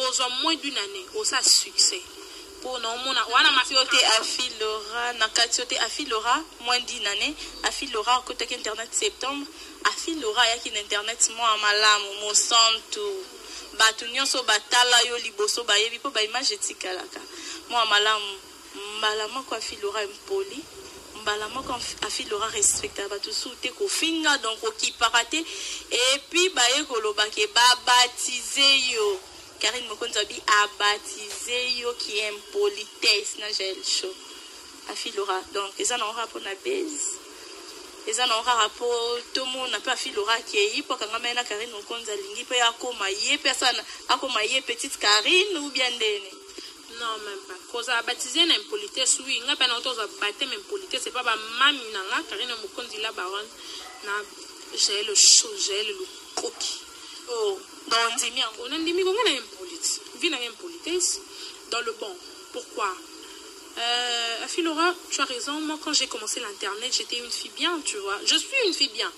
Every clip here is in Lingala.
tozwa moins d'une année au ça succès pour non mona wana mafiote Afi Laura na katiote Afi Laura moins d'une année Afi Laura côté internet septembre Afi Laura yaki internet moi malamu mo santo batu nyonso batala yo liboso bayebi po ba image etikalaka moi malamu malama kwa Afi Laura impoli malama kwa Afi Laura respecta batu soute ko finga donc ki parate et puis baye koloba ke ba baptiser yo Karine Mokonzabi a baptisé yo qui est impolitesse na gel show Afi Laura donc ils en ont rapport na base ils en ont rapport tout le monde n'a pas Afi Laura qui est pour quand même na Karine Mokonzalingi peut akoma yé personne akoma yé petite Karine ou bien dene non même pas cause a baptisé na impolitesse oui nga pas na auto baptême impolitesse c'est pas ba mami na nga Karine Mokonzila baron na gel le show gel le coquille oh on a dit qu'on a impolitesse. Vie n'a impolitesse dans le bon. Pourquoi Afi Laura, tu as raison. Moi, quand j'ai commencé l'internet, j'étais une fille bien, tu vois. Je suis une fille bien.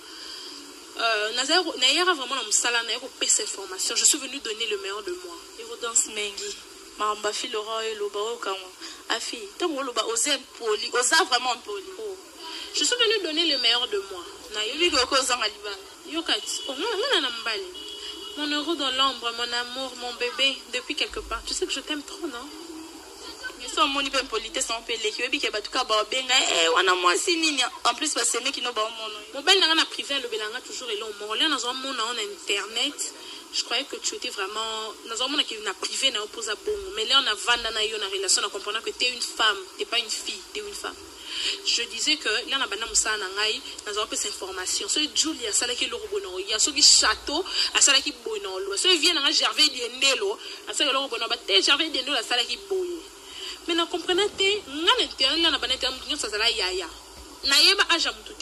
Nayera vraiment dans mon salon, Nayera au PC formation. Je suis venue donner le meilleur de moi. Et vous dansez Mengi. Mamba Afi Laura et Loba au Kama. Afi, tant que Loba osait impoli, osa vraiment impoli. Je suis venue donner le meilleur de moi. Nayobi Goko Zangaliba. Yokati. Oh, on a mbali. Mon heureux dans l'ombre, mon amour, mon bébé, depuis quelque part. Tu sais que je t'aime trop, non? Mais ça, mon hyper politesse, on peut les qui est tout cas, on a moins si en plus, parce que c'est qui n'ont pas mon bel n'a privé, le belanga toujours est long. Mon lien dans un monde en internet. Je croyais que tu étais vraiment dans un monde qui n'a privé, n'a opposé à bon. Mais là, on a vendu dans une relation, en comprenant que tu es une femme, tu n'es pas une fille, tu es une femme. Je disais que là, on a banam ça dans un peu d'information. Ce Julia, ça là qui est le robono. Il y a ceux qui château, à ça là qui bono. Ceux qui viennent à Gervais d'Endelo, à ça que le robono, bah Gervais d'Endelo, à ça là qui boye. Mais non comprenez, on a intérêt là, on a banam intérêt, ça là yaya. Naïba a jamais tout.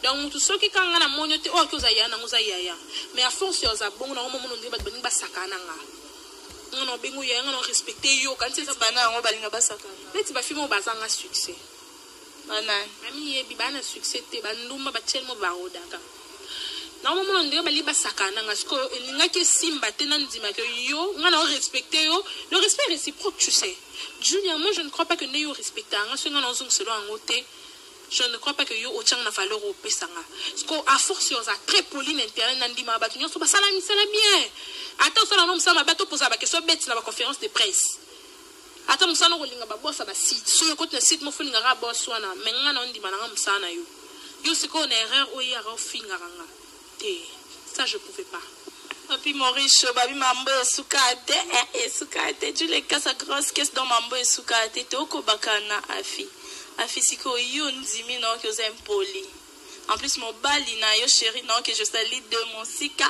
Donc tout ce qui quand on a monyoté, oh que ça yaya, na musa yaya. Mais à force de ça, bon, on a un moment où on dit bah ben bah sakana nga. On a bien eu on a respecté yo quand c'est ça bana on balinga basaka mais tu vas filmer au bazanga succès bana mami yebi bana succès te banduma ba tellement ba odaka na moment on dirait ba li basaka na ngasko linga ke simba te na ndima que yo on a respecté yo le respect réciproque tu sais Julia moi je ne crois pas que ne yo respecter nga so nga na zong selo en côté je ne crois pas que yo otchang na valeur au pesanga parce qu'à force yo za très poli n'intérêt na ndima ba tunyo so ba sala misala bien. Attends, ça n'a pas bateau pour ça, parce que ça bête dans la conférence de presse. Attends, ça n'a pas boss à la site. Sur le côté de site, mon fou n'a pas boss ou na. Mais on dit manam ça na yo. Yo c'est qu'on erreur ou y a fingaranga. Ça je pouvais pas. Et puis Maurice, babi mambo sukate et sukate. Tu les casses à grosse caisse dans mambo et sukate. Te oko bakana afi. Afi siko yo nzimi non que vous impoli. En plus mon bali na yo chéri non que je salue de mon sika.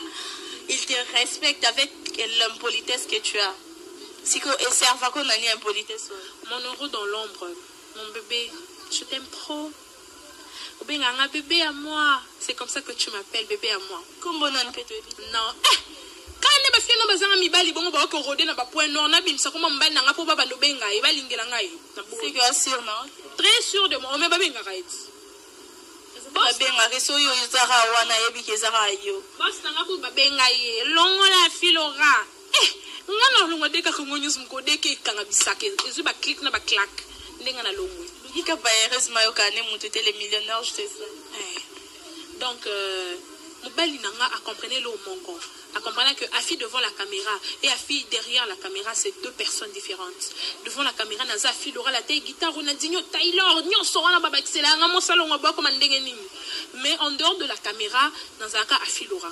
Il te respecte avec l'impolitesse que tu as. Si que et serva qu'on a ni impolitesse. Mon heureux dans l'ombre, mon bébé, je t'aime trop. Un bébé à moi. C'est comme ça que tu m'appelles, bébé à moi. Comment on peut te dire? Non. Quand on a fait nos bazar mi bali bon ba ko rodé na ba point nord na bim sa ko mbal na nga po ba no benga e ba lingela ngai. C'est sûr non? Très sûr de moi, mais ba benga right. Babenga reso yo zara wana yebi ke zara yo boss nanga ku babenga ye longo la Afi Laura ngana longo deka ko ngonyus mko deke kanga bisake ezu ba click na ba clack ndenga na longo lugika ba heureusement yo kane mutu te les millionnaires je sais ça donc mobali nanga a comprenait le mongo a comprenait que Afi devant la caméra et Afi derrière la caméra c'est deux personnes différentes. Devant la caméra naza Afi Laura la taille guitare Ronaldinho Taylor nyo sora baba excellent nga mo salon nga ba comme ndenge nini. Mais en dehors de la caméra naza ka Afi Laura.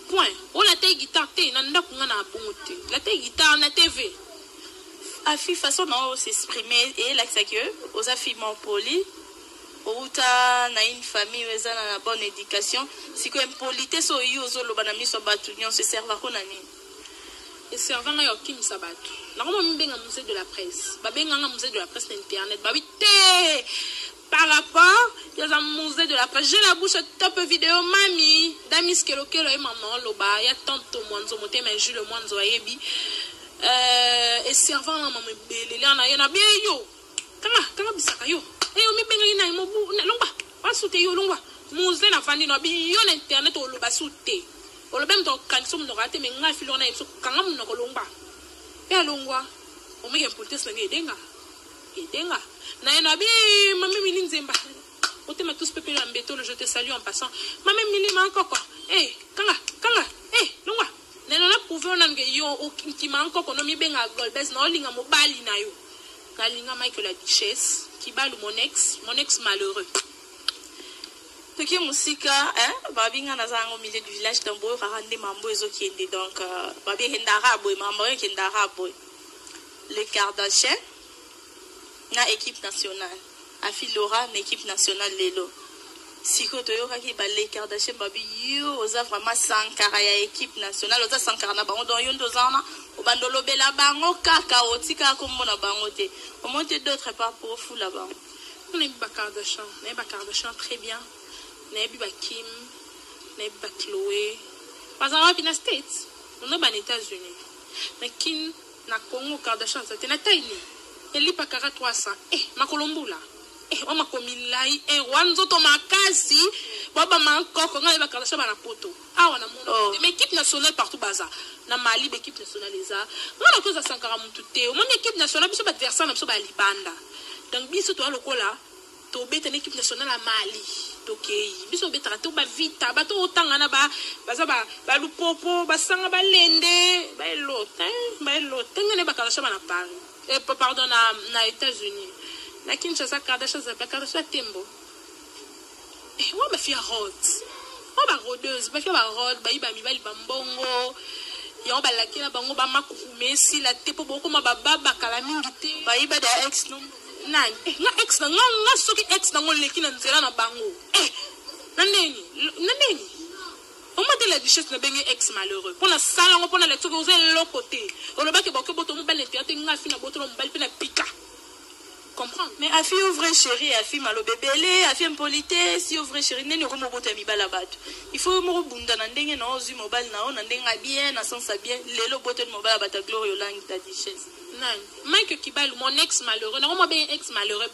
Point. On la taille guitare te na ndako nga na bongote. La taille guitare na TV. Afi façon non s'exprimer et là c'est que aux Afi mon poli outa na une famille weza na bonne éducation si que impolitesse so yo zo lo bana miso batu nyon se serva ko nani et servant yo kim sabatu na ko mbenga musée de la presse ba benga nga musée de la presse internet ba wité par rapport ya za musée de la presse j'ai la bouche top vidéo mami damis kelo et maman lo ba ya tanto mwanzo motema Jules mwanzo ayebi et servant na maman belele na yana bien yo kanga bisaka yo et on me benga ina mo longba pas souté yo longba musée na fandi no bi yo internet o lo ba souté le même temps quand nous nous raté mais nga filo na yeso kanga mun ko longba e alongwa o me politesse na edenga na ena bi mami mili nzemba o te tous pepe la mbeto je te salue en passant mami mili ma encore kanga longwa na na prouver on nga yo o ki ma encore no mi benga golbes na olinga mobali na yo kalinga Michael la duchesse qui balu mon ex malheureux. Toki musika babi nga nazanga au milieu du village tambo rarande mambo ezokiende donc babi hendara boy mambo kendara boy le Kardashian na équipe nationale afi Laura na équipe nationale lelo siko toyoka ki ba le Kardashian babi yo oza vraiment sankara ya équipe nationale oza sankara na bango donc yo ndozana obandolo bela bango kaka otika ko mona bango te au moins d'autres part pour fou là-bas. On est Kardashian très bien. Nebi ba Kim, nebi ba Chloé. Parce qu'on a bien States, on a bien États-Unis. Mais Kim na Congo Kardashian ça tena taini. Eli pa kara 300. Ma Colombula. On ma komilai wanzo to makasi. Baba manko ko ngale ba Kardashian ba na poto. Wana mono. Mais équipe nationale partout baza. Na Mali équipe nationale eza. Ngala ko za sankara mutu te. Mon équipe nationale biso ba adversaire na biso ba libanda. Donc biso to lokola to beta l'équipe nationale à Mali. Okay, biso betara to ba vita ba to otanga na ba baza ba lupopo ba sanga ba lende ba elota ngene ba Kardashian na Paris pardon na États-Unis na Kinshasa Kardashian za ba Kardashian tembo wa ba fia hot wa ba rodeuse ba fia ba rod ba iba mi ba libambongo yo ba lakela bango ba makumesi la tepo boko ma ba kala mingi te ba iba da ex non nani nga ex na nga soki ex na ngoleki na nzela na bango naneni o m'a de la duchesse na bengi ex malheureux pour la salon pour la lecture aux l'autre côté on le ba ke boke boto mo belle théâtre nga fi na boto mo belle pe na pika comprendre mais a fi vrai chéri a fi malo bebele a fi impolite si vrai chéri neni ko mo boto mi bala bato il faut mo bunda na ndenge na ozu mobile na ona ndenga bien na sens bien lelo boto mo bala bata glory lang ta duchesse Mike Kibal, mon ex malheureux, non, bien ex malheureux.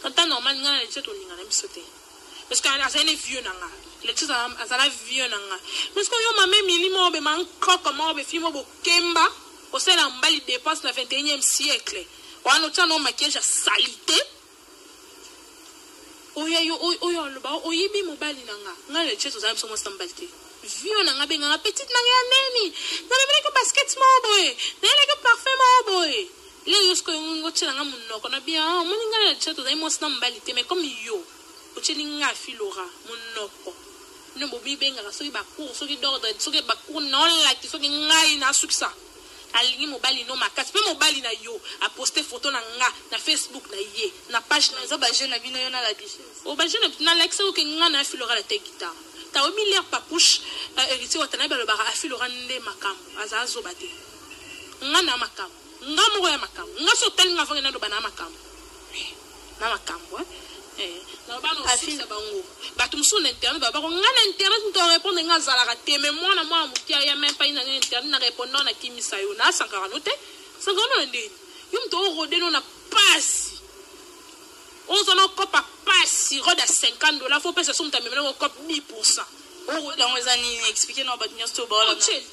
Quand normal, on a les chats, on a sauté. Parce qu'à la scène, vieux, les chats, à la vieux, parce que yo, ma mère, minimum, be man, comment, be film, be kemba, au sein d'un bal, il dépasse le 21e siècle. On a notre nom maquillage à salité. Oyo, le bas, oyibi, mon bal, on a les chats, on a besoin de s'embalter. Vieux nanga benga petite nanga neni na le que basket mo boy na le que parfait mo boy le yosko ngo tshela munoko na bien moninga le tshito dai mosna mbalite mais comme yo o tsheli fi Laura munoko ne bobi benga so ba cour so ki d'ordre so ki ba cour non la ki so ki ngai na suksa alingi mobali no makasi pe mobali na yo a poster photo na nga na Facebook na ye na page na zo ba jeune bino yo na la duchesse o ba jeune na like so ki nga na fi Laura la te guitare ta omi l'air papouche héritier watana ba le bara afi Laura nde makambo azazo bate nga na makambo nga mo ya makambo nga so tel nga vanga ndo bana makambo na makambo na ba no afi sa bango ba tum so na internet ba nga na internet to répondre nga zala ka te mais moi na moi mutia ya même pas na internet na répondre na kimisa yo na 140 te 140 ndeni yum to rode no na passe on s'en a pas si roda $50 faut pas se somme même on cop 10%. Oh dans les années expliquer non ba nyosto ba la chill.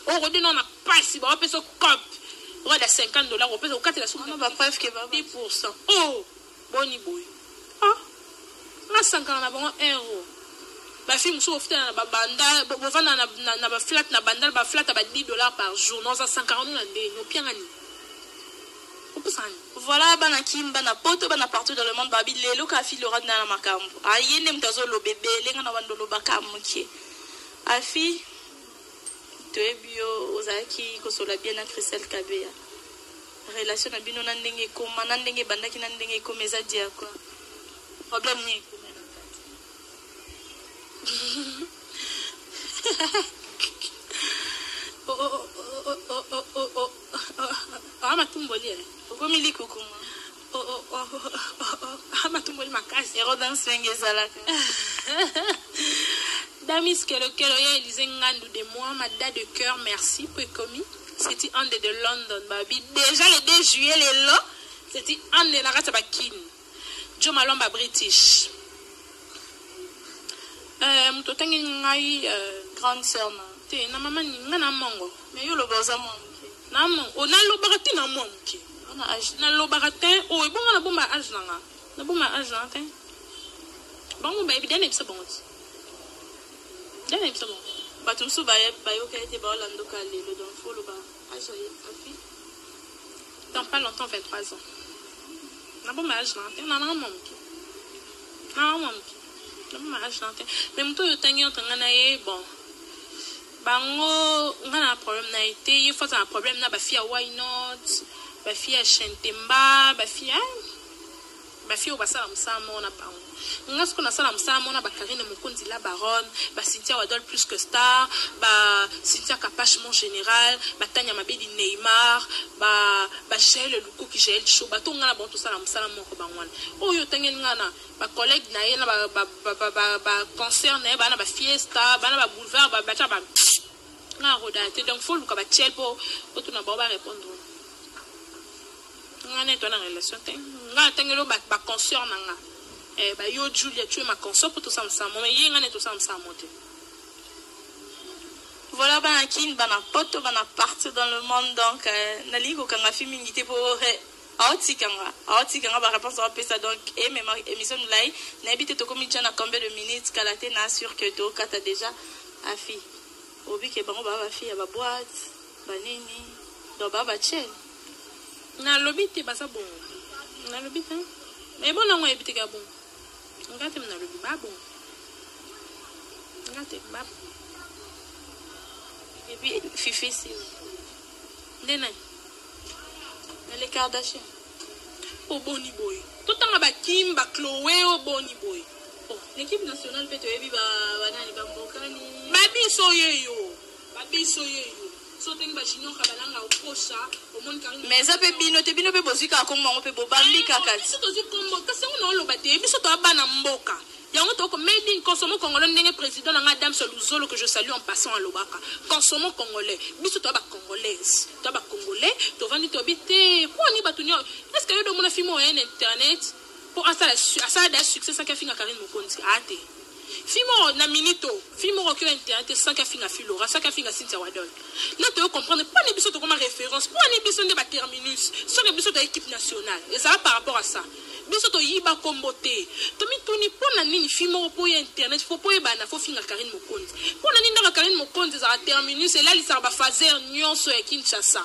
On rode non na pas si ba peut se cop roda $50 on peut au 4 la somme ba preuve que ba 10%. Oh boni boy. Ah na 50 na bon euro. Ba fi muso ofta na ba banda bo vana na ba flat na banda ba flat ba $10 par jour non ça 140 na ndé no piangani. Voilà bana kimba na poto bana partout dans le monde babi lelo ka fi Laura na makambo ayende mtazo lo bebe lenga na bandolo bakamuke afi tebio ozaki ko sola bien na Christelle Kabea relation na bino na ndenge ko mana ndenge bandaki na ndenge ko meza dia quoi problème ni matumboli okomili kokuma matumboli makasi ero dans swenge zalaka Damis Kelo ya Elise Ngandou de moi ma date de cœur merci pour commis c'était un de London babi déjà le 2 juillet les là c'était un de la race bakin Joe Malomba British Muto tangi ngai grande sœur na. Te na mama ni ngana mongo. Mais yo lo boza mo. Na mongo. O na lo bagati na monki. On a âge. Na lo bagati o e bonga na bomba âge nanga. Na bomba âge nanga te. Bongo ba evident e bongo. Dana e bongo. Batumsu ba yo ka été ba Orlando Kalelo donc faut le ba âge a fi. Dans pas longtemps 23 ans. Na bomba âge nanga te na monki. Na monki. Na bomba âge nanga te. Mais muto yo tangi ontanga ye bon. Bango ngana problème na été il faut un problème na ba fia why not ba fia Shentemba ba fia obasala musamo na bango ngasko na sala musamo na ba Karine Mukonzi la baronne ba Cynthia Wadol plus que star ba Cynthia Kapache mon général ba Tanya Mabedi Neymar ba Shell Luku ki Shell show ba to ngana bon to sala musala moko bangwana oyo tangeni ngana ba collègue na ye na ba concert na ba na ba fiesta ba na ba boulevard ba cha ba nga rodate donc faut luka ba tchel po to na ba répondre nga neto na relation te nga tangelo ba concert na nga ba yo Julia tu es ma consort pour tout ça ensemble mais ye nga neto ça ensemble te voilà ba kin bana poto bana partout dans le monde donc naliko kanga féminité pour aotikanga ba réponse à pesa donc et même émission live na habité to comme na combien de minutes kalate na sûr que to kata déjà afi obi ke bango ba fi ya ba boîte ba nini do ba tchel na lobite basa bon na lobite mais bon na ebite ka bon ngate na lobi ba bon ngate ba et puis fifi si ndena les Kardashian o boni boy tout tanga ba Kim ba Chloé o boni boy l'équipe nationale peut te ba nani ba mbokani ba biso yeyo so tengi ba junior kabalanga okosa o mon Karine mais ça peut bino pe bozika ko mo pe bobambi kaka biso to zikombo kasi on lo baté biso to bana mboka yango to ko made in consomme congolais ndenge président na Madame Soluzolo que je salue en passant à Lobaka consomme congolais biso to ba congolaise to ba congolais to vandi to bité ko ni batunyo est-ce que yo do mona fimo en internet pour ça da succès ça ka finga Karine Mukonzi ate fimo na minito fimo ko internet ça ka finga Filora ça ka finga Cynthia Wadol là tu comprendre pas ni biso to comme référence pas ni biso de ba terminus sur que biso de équipe nationale et ça va par rapport à ça biso to yiba kombote to mituni pona nini fimo po internet faut po bana faut finga Karine Mukonzi pona nini ndaka Karine Mukonzi za terminus et là li sa ba fazer nyonso ya Kinshasa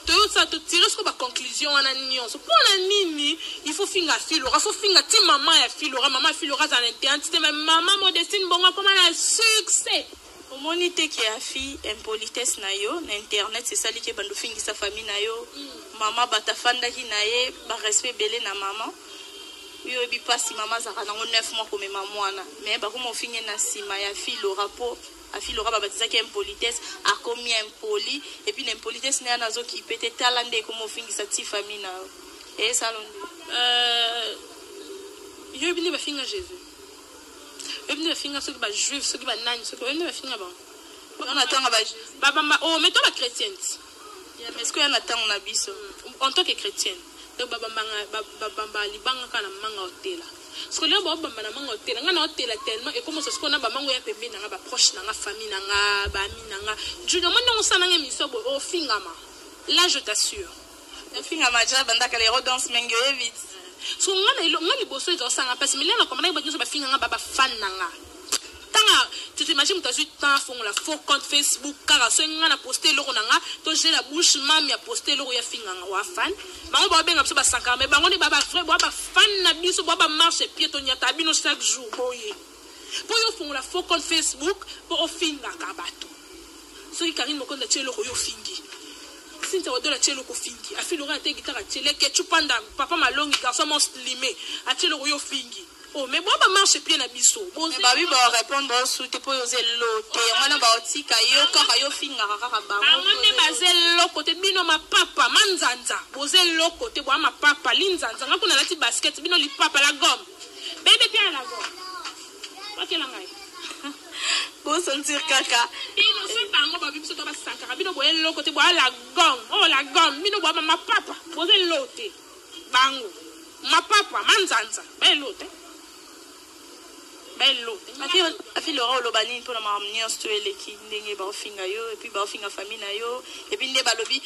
to ça to tirer sur ba conclusion wana nyonso pona nini il faut finga Filora faut finga ti maman ya Filora maman Filora za internet mais maman Modestine bonga comme un succès omonite ki a fi impolitesse na yo na internet c'est ça li ke bando fingi sa famille na yo mama batafanda ki na ye ba respect belé na maman yo bi pasi mama za kana 9 mois pour mema mwana mais ba ko fingi na sima ya Filora po a Filora ba batisa ki impolitesse a komi impoli et puis l'impolitesse na nazo ki pete talande ko mo fingi sa ti famille na et salon yo bini ba finga Jésus même ne finga ceux qui ba juif ceux qui ba nani ceux qui même ne finga bon on attend ba baba oh mais toi la chrétienne mais est-ce que on attend na biso en tant que chrétienne donc baba libanga kana manga hôtel parce que là baba na manga hôtel ngana hôtel tellement et comment ça se qu'on a ba mango ya pembe na ba proche na famille na ba ami na junior moi non ça na miso bo o finga ma là je t'assure finga ma ja banda ka les rodance mengo vite so ngani boso ezo sanga parce que milena comme na ba nyuso ba finga nga baba fan nanga tanga tu t'imagines tu as eu temps fond la faux compte Facebook car so ngana poster lo nanga to j'ai la bouche mami a poster lo ya finga nga wa fan bango ba benga so ba sanka mais bango ni baba vrai ba fan na biso ba marche pied to nyata bino chaque jour boye pour yo fond la faux compte Facebook pour finga ka bato so Karine Mukonzi chelo ko yo fingi Cynthia Wadol a chelo ko fingi a Filora a te guitare a chele ke chupanda papa malongi garçon mon slimé a chelo yo fingi oh mais bon ba marche pied na biso mais ba bi ba répondre sous te po yoze lote ngana ba otika yo ka yo finga ka ba ngone bazel loko te bino ma papa manzanza bozel loko te bo ma papa linzanza ngakuna lati basket bino li papa la gomme bébé bien la gomme ok la ngai pour sentir caca bino se bango ba biso to ba sankara bino bo el loko te bo la gomme oh la gomme bino bo ma papa bozel lote bango ma papa manzanza ba lote bello afi Laura oloba nini mpona makambo nyonso to eleki ndenge baofinga yo et puis baofinga famille na yo et puis nde balobi